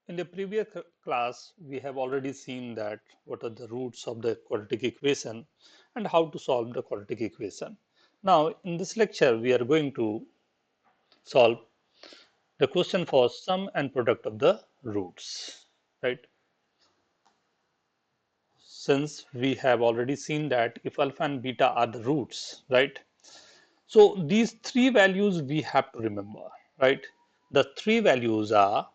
In the previous class, we have already seen that what are the roots of the quadratic equation and how to solve the quadratic equation. Now, in this lecture, we are going to solve the question for sum and product of the roots, right? Since we have already seen that if alpha and beta are the roots, right? So these three values we have to remember, right? The three values are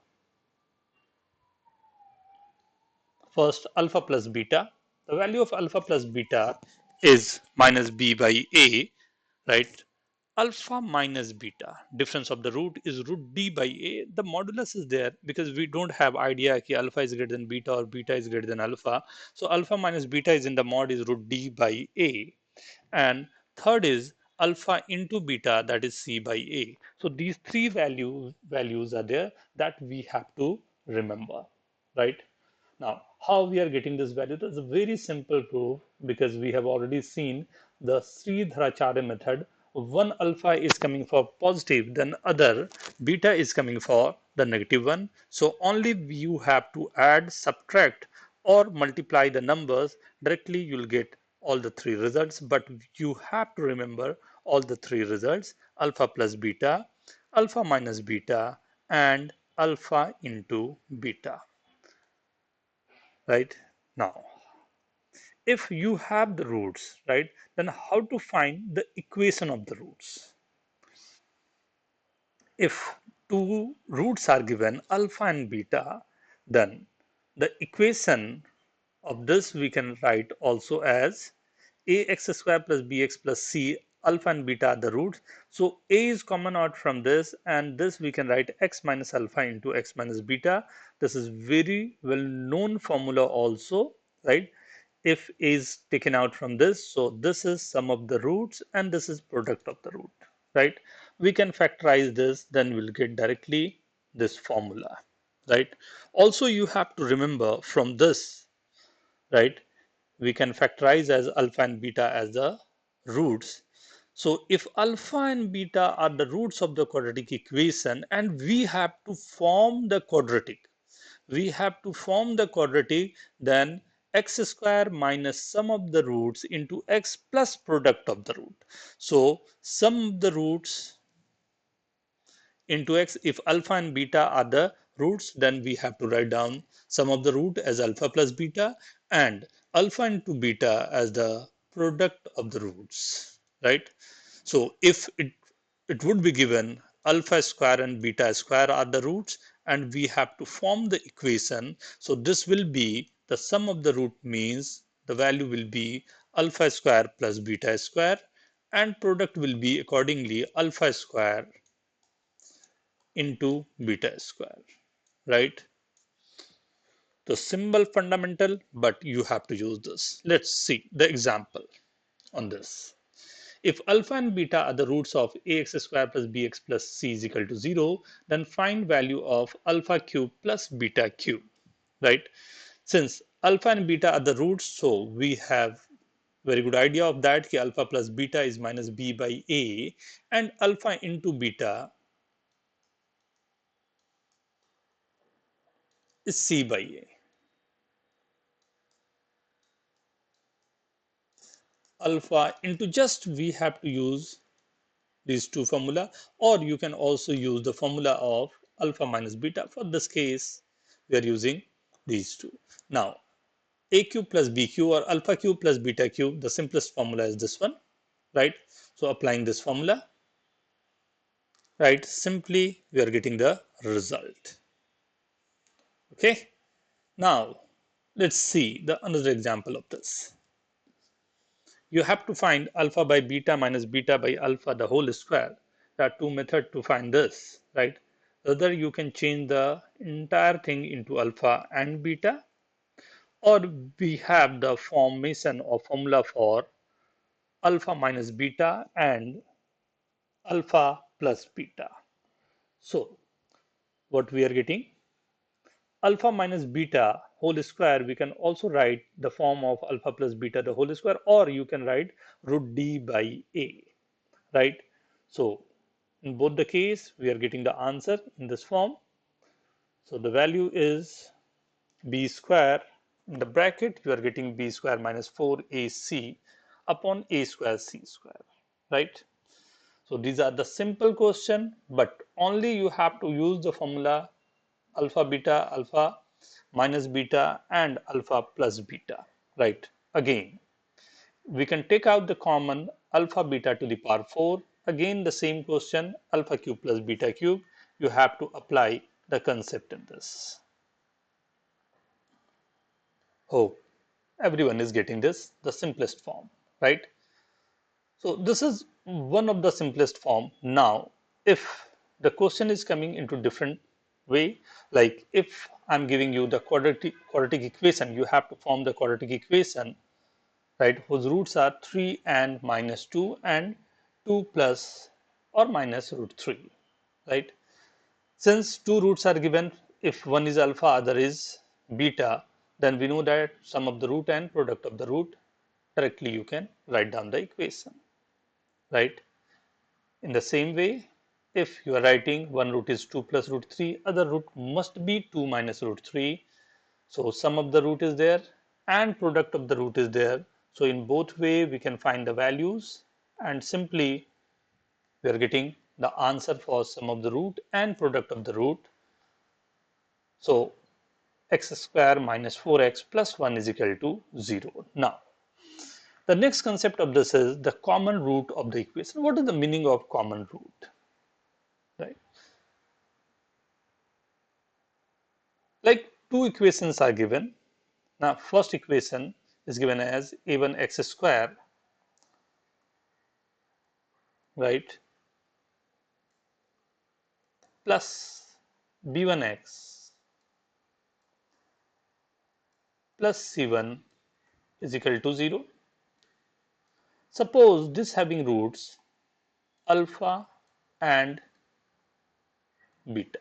first alpha plus beta. The value of alpha plus beta is minus b by a, right? Alpha minus beta, difference of the root is root d by a. The modulus is there because we don't have idea that alpha is greater than beta or beta is greater than alpha. So alpha minus beta is in the mod is root d by a. And third is alpha into beta, that is c by a. So these three values are there that we have to remember, right? Now, how we are getting this value? That's a very simple proof because we have already seen the Sridharacharya method. One alpha is coming for positive, then other beta is coming for the negative one. So only you have to add, subtract, or multiply the numbers. Directly you'll get all the three results, but you have to remember all the three results: alpha plus beta, alpha minus beta, and alpha into beta. Right now, if you have the roots, right, then how to find the equation of the roots? If two roots are given, alpha and beta, then the equation of this we can write also as ax square plus bx plus c. Alpha and beta are the roots, so a is common out from this, and this we can write x minus alpha into x minus beta. This is very well known formula also, right? If a is taken out from this, so this is sum of the roots and this is product of the root, right? We can factorize this, then we'll get directly this formula, right? Also, you have to remember from this, right, we can factorize as alpha and beta as the roots. So if alpha and beta are the roots of the quadratic equation and we have to form the quadratic, then x square minus sum of the roots into x plus product of the root. So sum of the roots into x, if alpha and beta are the roots, then we have to write down sum of the root as alpha plus beta and alpha into beta as the product of the roots, right? So if it would be given alpha square and beta square are the roots and we have to form the equation, so this will be the sum of the root, means the value will be alpha square plus beta square, and product will be accordingly alpha square into beta square, right? The symbol fundamental, but you have to use this. Let's see the example on this. If alpha and beta are the roots of ax square plus bx plus c is equal to 0, then find value of alpha cube plus beta cube, right? Since alpha and beta are the roots, so we have very good idea of that ki alpha plus beta is minus b by a, and alpha into beta is c by a. Alpha into, just we have to use these two formula, or you can also use the formula of alpha minus beta. For this case, we are using these two. Now, a cube plus b cube or alpha cube plus beta cube, the simplest formula is this one, right? So applying this formula, right, simply we are getting the result. Okay. Now, let's see the another example of this. You have to find alpha by beta minus beta by alpha the whole square. There are two methods to find this, right? Either you can change the entire thing into alpha and beta, or we have the formation of formula for alpha minus beta and alpha plus beta. So what we are getting, alpha minus beta whole square, we can also write the form of alpha plus beta the whole square, or you can write root d by a, right? So in both the case, we are getting the answer in this form. So the value is b square. In the bracket, you are getting b square minus 4ac upon a square c square, right? So these are the simple question, but only you have to use the formula alpha minus beta and alpha plus beta, right? Again, we can take out the common alpha beta to the power 4. Again, the same question, alpha cube plus beta cube. You have to apply the concept in this. Hope everyone is getting this, the simplest form, right? So this is one of the simplest form. Now, if the question is coming into different way, like if I'm giving you the quadratic equation, you have to form the quadratic equation, right, whose roots are 3 and minus 2 and 2 plus or minus root 3, right? Since two roots are given, if one is alpha, other is beta, then we know that sum of the root and product of the root, directly you can write down the equation, right? In the same way, if you are writing one root is 2 plus root 3, other root must be 2 minus root 3. So sum of the root is there and product of the root is there. So in both way we can find the values and simply we are getting the answer for sum of the root and product of the root. So x square minus 4x plus 1 is equal to 0. Now, the next concept of this is the common root of the equation. What is the meaning of common root? Right? Like two equations are given. Now, first equation is given as a1 x square, right, plus b1 x plus c1 is equal to 0. Suppose this having roots alpha and beta.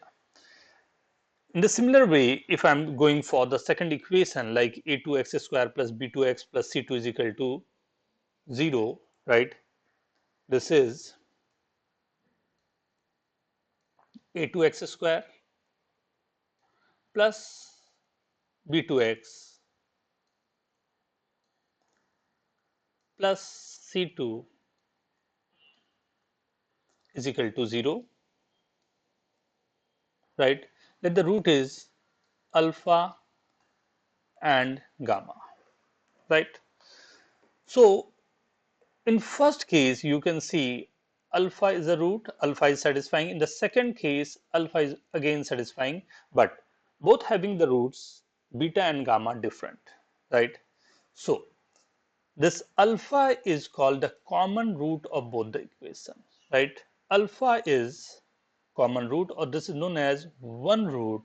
In the similar way, if I'm going for the second equation like a2x square plus b2x plus c2 is equal to 0, right? This is a2x square plus b2x plus c2 is equal to 0, right? Let the root is alpha and gamma, right? So in first case, you can see alpha is a root, alpha is satisfying. In the second case, alpha is again satisfying, but both having the roots, beta and gamma different, right? So this alpha is called the common root of both the equations, right? Alpha is common root, or this is known as one root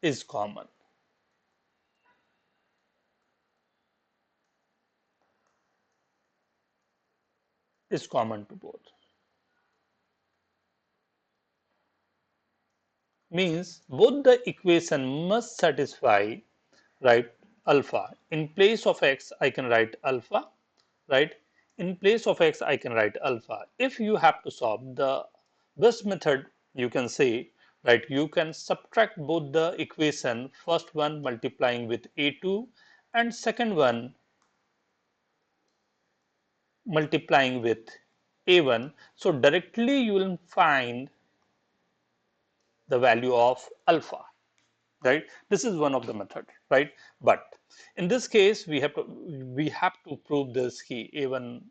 is common. Is common to both. Means both the equation must satisfy, right, alpha. In place of x, I can write alpha, right? In place of x, I can write alpha. If you have to solve, the best method you can say, right, you can subtract both the equation, first one multiplying with a2 and second one multiplying with a1. So directly you will find the value of alpha, right? This is one of the method, right? But in this case, we have to prove this key a1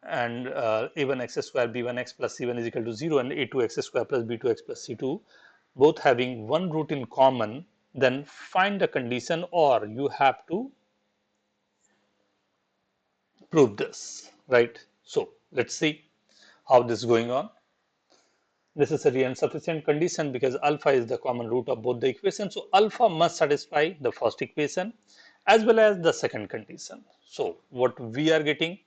and a1 x square b1 x plus c1 is equal to 0 and a2 x square plus b2 x plus c2 both having one root in common. Then find the condition, or you have to prove this, right? So let's see how this is going on. Necessary and sufficient condition, because alpha is the common root of both the equations. So alpha must satisfy the first equation as well as the second condition. So what we are getting,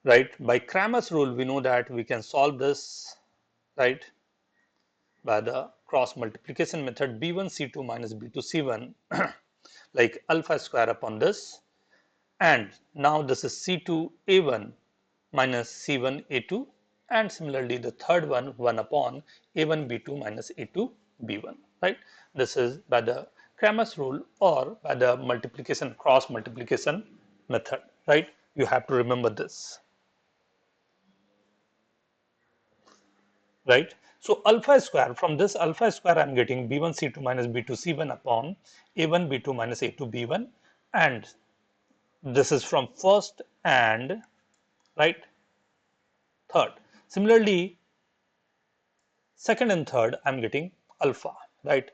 right, by Cramer's rule, we know that we can solve this, right, by the cross multiplication method b1 c2 minus b2 c1 like alpha square upon this, and now this is c2 a1 minus c1 a2, and similarly the third one 1 upon a1 b2 minus a2 b1, right? This is by the Cramer's rule or by the multiplication, cross multiplication method, right? You have to remember this, right? So alpha square, from this alpha square I'm getting b1 c2 minus b2 c1 upon a1 b2 minus a2 b1, and this is from first and right third. Similarly, second and third I'm getting alpha, right?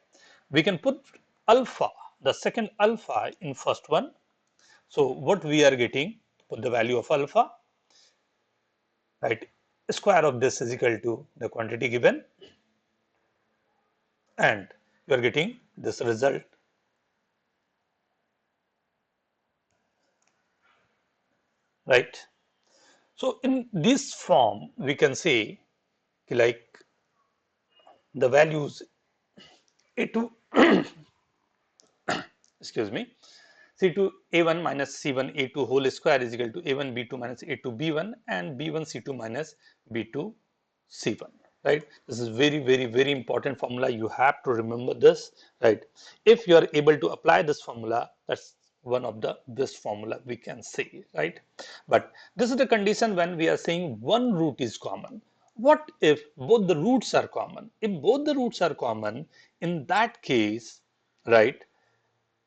We can put alpha, the second alpha in first one. So what we are getting, put the value of alpha, right? Square of this is equal to the quantity given, and you are getting this result, right? So in this form we can say like the values a2 excuse me, C2 A1 minus C1 A2 whole square is equal to A1 B2 minus A2 B1 and B1 C2 minus B2 C1, right? This is very important formula. You have to remember this, right? If you are able to apply this formula, that's one of the best formula we can say, right? But this is the condition when we are saying one root is common. What if both the roots are common? If both the roots are common, in that case, right,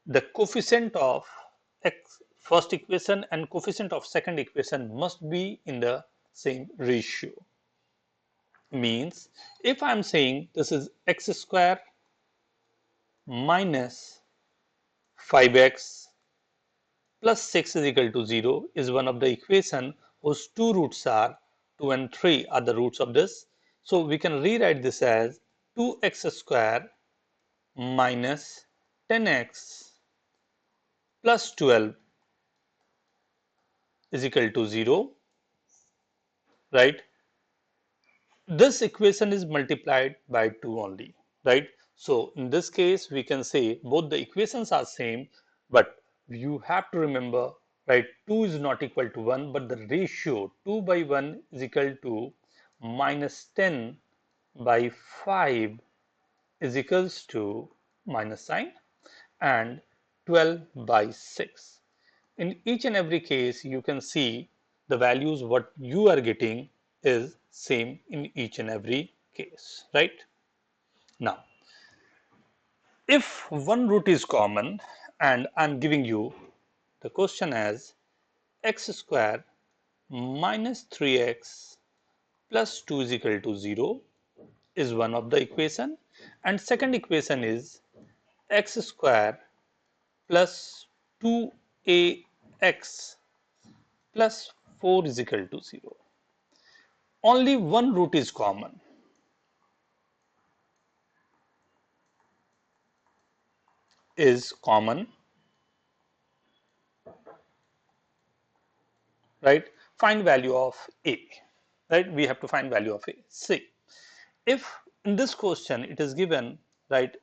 the coefficient of x first equation and coefficient of second equation must be in the same ratio. Means if I am saying this is x square minus 5x plus 6 is equal to 0 is one of the equation whose two roots are 2 and 3 are the roots of this. So we can rewrite this as 2x square minus 10x plus 12 is equal to 0, right? This equation is multiplied by 2 only, right? So in this case we can say both the equations are same, but you have to remember, right, 2 is not equal to 1, but the ratio 2 by 1 is equal to minus 10 by 5 is equals to minus sign and 12 by 6. In each and every case you can see the values what you are getting is same in each and every case, right? Now if one root is common and I'm giving you the question as x square minus 3x plus 2 is equal to 0 is one of the equation, and second equation is x square plus 2ax plus 4 is equal to 0. Only one root is common, right? Find value of a, right? We have to find value of a. See, if in this question it is given, right,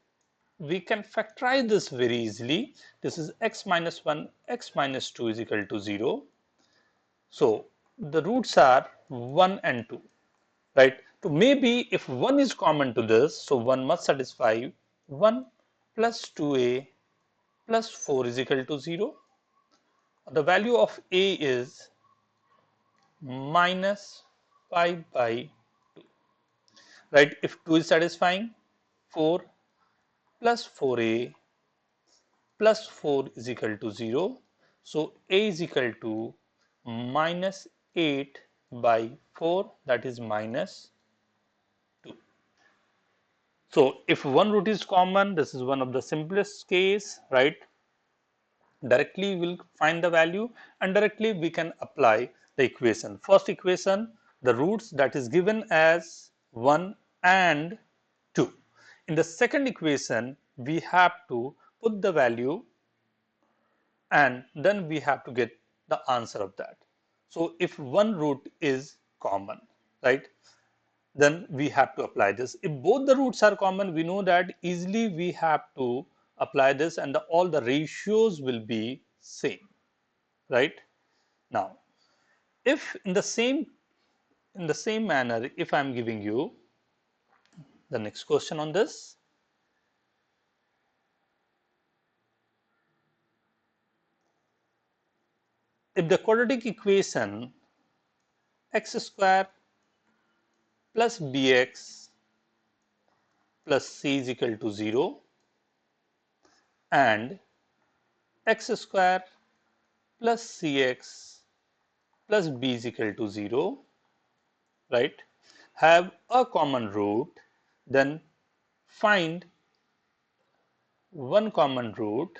we can factorize this very easily. This is x minus 1, x minus 2 is equal to 0. So the roots are 1 and 2, right? So maybe if 1 is common to this, so 1 must satisfy 1 plus 2a plus 4 is equal to 0. The value of a is minus 5 by 2, right? If 2 is satisfying, 4 plus 4a plus 4 is equal to 0. So a is equal to minus 8 by 4, that is minus 2. So if one root is common, this is one of the simplest case, right? Directly we'll find the value and directly we can apply the equation. First equation, the roots that is given as 1 and 2. In the second equation, we have to put the value and then we have to get the answer of that. So if one root is common, right, then we have to apply this. If both the roots are common, we know that easily we have to apply this and all the ratios will be same, right? Now, if in the same in the same manner, if I am giving you the next question on this, if the quadratic equation x square plus bx plus c is equal to 0 and x square plus cx plus b is equal to 0, right, have a common root, then find one common root,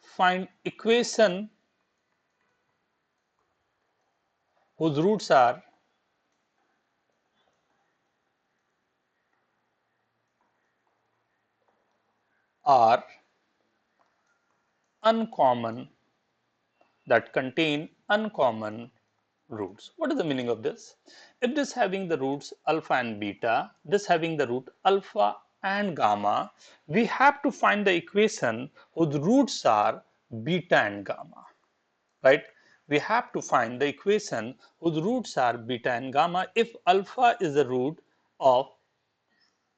find equation whose roots are uncommon, that contain uncommon roots. What is the meaning of this? If this having the roots alpha and beta, this having the root alpha and gamma, we have to find the equation whose roots are beta and gamma, right? We have to find the equation whose roots are beta and gamma if alpha is the root of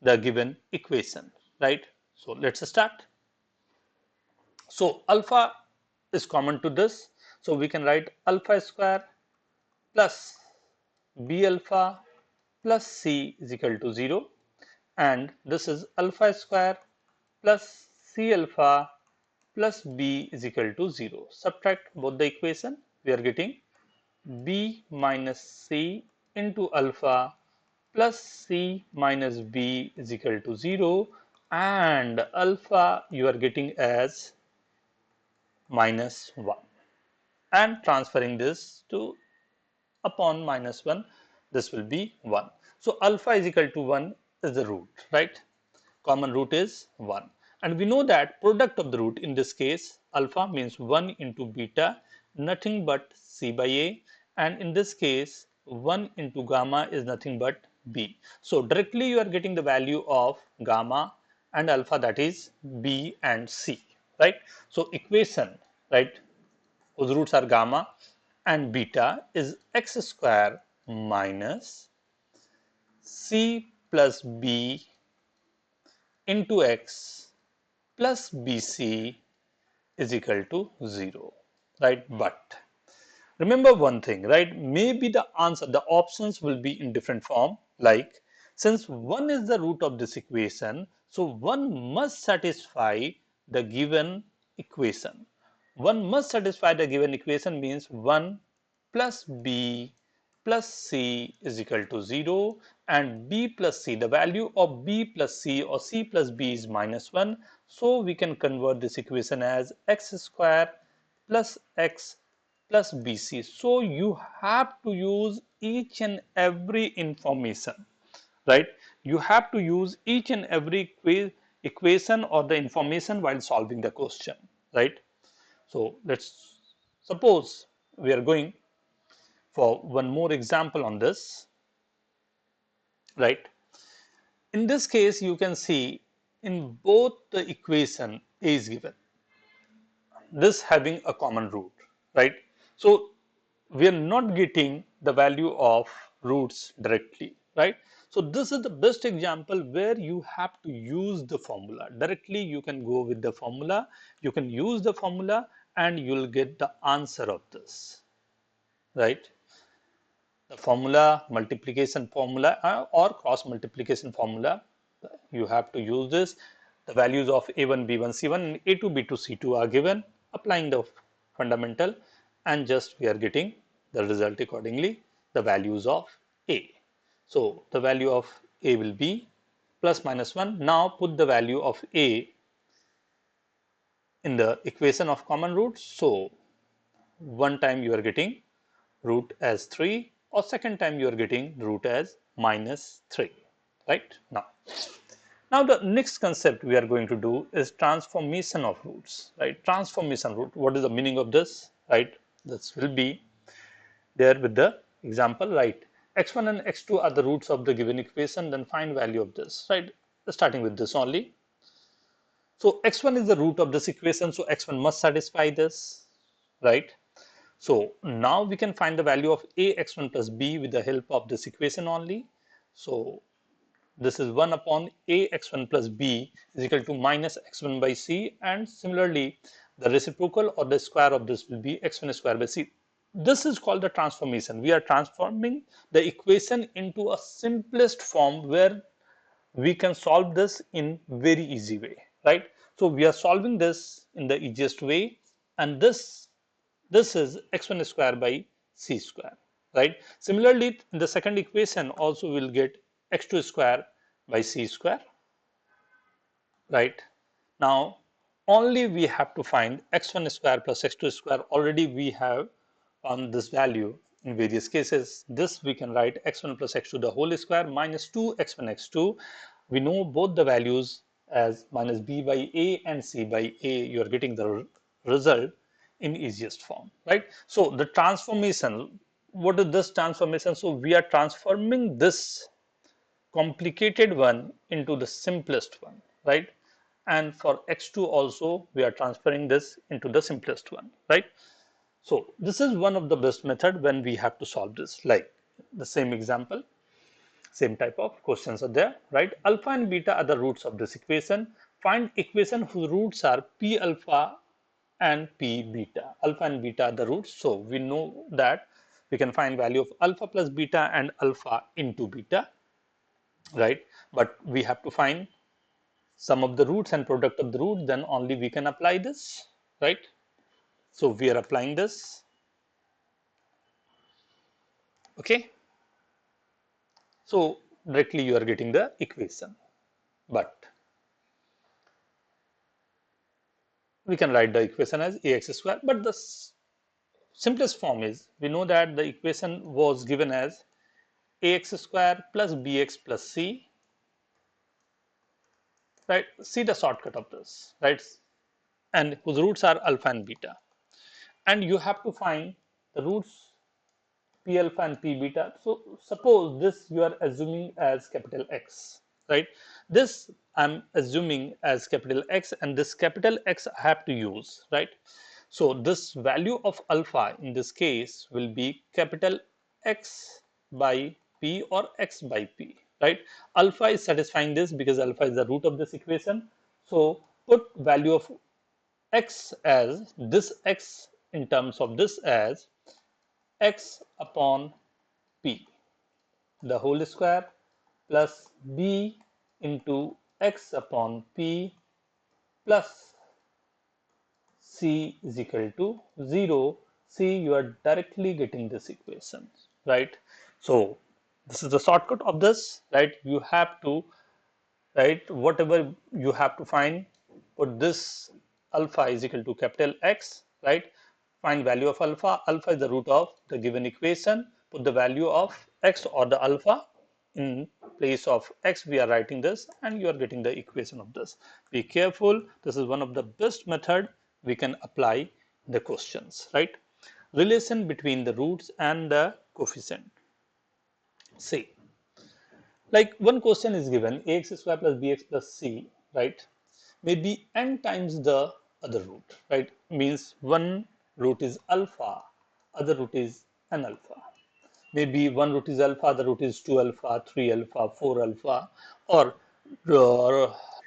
the given equation, right? So let's start. So alpha is common to this, so we can write alpha square plus b alpha plus c is equal to 0, and this is alpha square plus c alpha plus b is equal to 0. Subtract both the equation, we are getting b minus c into alpha plus c minus b is equal to 0, and alpha you are getting as minus 1, and transferring this to upon minus 1, this will be 1. So alpha is equal to 1 is the root, right? Common root is 1, and we know that product of the root in this case alpha means 1 into beta, nothing but c by a, and in this case 1 into gamma is nothing but b. So directly you are getting the value of gamma and alpha, that is b and c, right? So equation, right, whose roots are gamma and beta is x square minus c plus b into x plus bc is equal to 0, right? But remember one thing, right? Maybe the answer, the options will be in different form, like since 1 is the root of this equation, so 1 must satisfy the given equation. 1 must satisfy the given equation means 1 plus b plus c is equal to 0, and b plus c, the value of b plus c or c plus b is minus 1. So we can convert this equation as x square plus x plus bc. So you have to use each and every information, right? You have to use each and every equation or the information while solving the question, right? So let's suppose we are going for one more example on this, right? In this case, you can see in both the equation A is given, this having a common root, right? So we are not getting the value of roots directly, right? So this is the best example where you have to use the formula. Directly you can go with the formula, you can use the formula and you'll get the answer of this, right? The formula, multiplication formula or cross multiplication formula, you have to use this. The values of a1, b1, c1 and a2, b2, c2 are given, applying the fundamental, and just we are getting the result accordingly, the values of a. So the value of a will be plus minus 1. Now put the value of a in the equation of common roots. So one time you are getting root as 3, or second time you are getting root as minus 3, right? Now the next concept we are going to do is transformation of roots, right? Transformation root, what is the meaning of this, right? This will be there with the example, right? X1 and x2 are the roots of the given equation, then find value of this, right? Starting with this only. So x1 is the root of this equation, so x1 must satisfy this, right? So now we can find the value of a x1 plus b with the help of this equation only. So this is 1 upon a x1 plus b is equal to minus x1 by c, and similarly the reciprocal or the square of this will be x1 square by c. This is called the transformation. We are transforming the equation into a simplest form where we can solve this in very easy way, right? So we are solving this in the easiest way, and this is x1 square by c square, right? Similarly, in the second equation also we'll get x2 square by c square, right? Now only we have to find x1 square plus x2 square. Already we have found this value in various cases. This we can write x1 plus x2 the whole square minus 2 x1 x2. We know both the values as minus b by a and c by a. You are getting the result in easiest form, right? So the transformation, what is this transformation? So we are transforming this complicated one into the simplest one, right? And for x2 also we are transferring this into the simplest one, right? So this is one of the best method when we have to solve this, like the same example, same type of questions are there, right? Alpha and beta are the roots of this equation. Find equation whose roots are p alpha and p beta. Alpha and beta are the roots, so we know that we can find value of alpha plus beta and alpha into beta, right? But we have to find sum of the roots and product of the root, then only we can apply this, right? So we are applying this, okay? So directly you are getting the equation, but we can write the equation as ax square, but the simplest form is, we know that the equation was given as ax square plus bx plus c, right? See the shortcut of this, right? And whose roots are alpha and beta, and you have to find the roots p alpha and p beta. So suppose this you are assuming as capital X, right? This I'm assuming as capital X, and this capital X I have to use, right? So this value of alpha in this case will be capital X by p or x by p, right? Alpha is satisfying this because alpha is the root of this equation. So put value of x as this x in terms of this as x upon p the whole square plus b into x upon p plus c is equal to 0. See, you are directly getting this equation, right? So this is the shortcut of this, right? You have to, right, whatever you have to find, put this alpha is equal to capital X, right? Find value of alpha. Alpha is the root of the given equation. Put the value of x or the alpha in place of x. We are writing this, and you are getting the equation of this. Be careful. This is one of the best method we can apply the questions, right? Relation between the roots and the coefficient. See, like one question is given, ax square plus bx plus c, right, may be n times the other root, right? Means one root is alpha, other root is n alpha. Maybe one root is alpha, the root is 2 alpha, 3 alpha, 4 alpha, or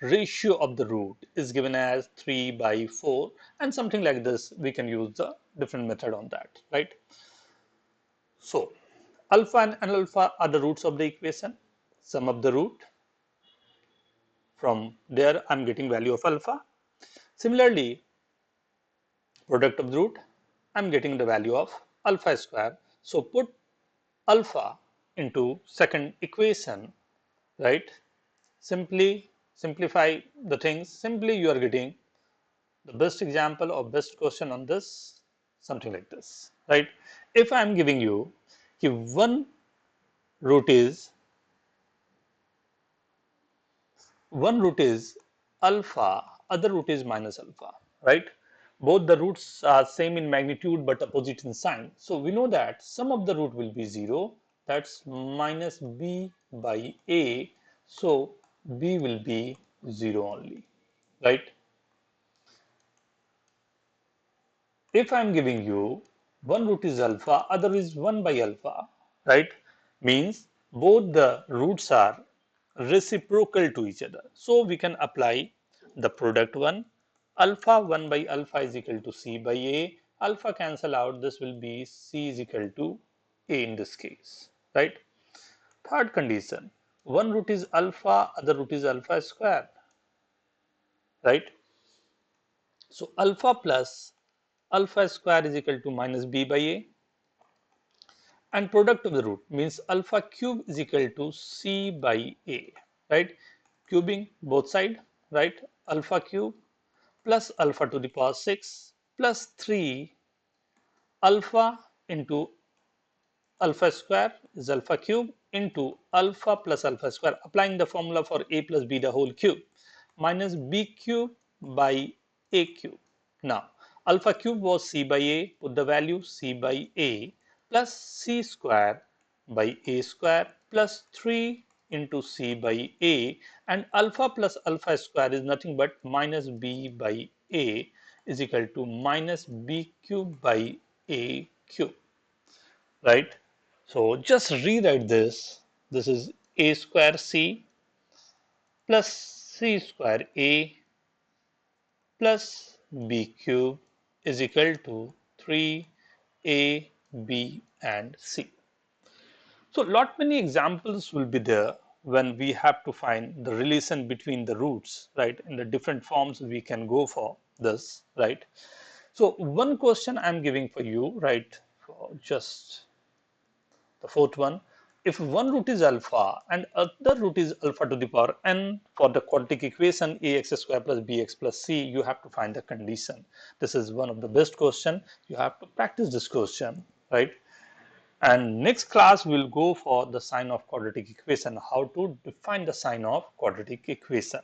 ratio of the root is given as 3 by 4, and something like this. We can use the different method on that, right? So alpha and n alpha are the roots of the equation. Sum of the root, from there I'm getting value of alpha. Similarly, product of the root, I'm getting the value of alpha square. So put alpha into second equation, right? Simply simplify the things. Simply you are getting the best example or best question on this, something like this, right? If I'm giving you one root is alpha, other root is minus alpha, right? Both the roots are same in magnitude but opposite in sign. So we know that sum of the root will be 0, that's minus b by a. So b will be 0 only, right? if I'm giving you one root is alpha, other is 1 by alpha, right? Means both the roots are reciprocal to each other. So we can apply the product one. Alpha 1 by alpha is equal to c by a. Alpha cancel out. This will be c is equal to a in this case, right? Third condition, one root is alpha, other root is alpha square, right? So alpha plus alpha square is equal to minus b by a, and product of the root means alpha cube is equal to c by a, right? Cubing both side, right? Alpha cube plus alpha to the power 6 plus 3 alpha into alpha square is alpha cube into alpha plus alpha square, applying the formula for a plus b the whole cube, minus b cube by a cube. Now alpha cube was c by a, put the value c by a plus c square by a square plus 3 into c by a, and alpha plus alpha square is nothing but minus b by a is equal to minus b cube by a cube, right? So just rewrite this. This is a square c plus c square a plus b cube is equal to 3a, b and c. So lot many examples will be there when we have to find the relation between the roots, right? In the different forms we can go for this, right? So one question I'm giving for you, right? For just the fourth one, if one root is alpha and other root is alpha to the power n, for the quadratic equation ax square plus bx plus c, you have to find the condition. This is one of the best question. You have to practice this question, right? And next class we'll go for the sign of quadratic equation, how to define the sign of quadratic equation,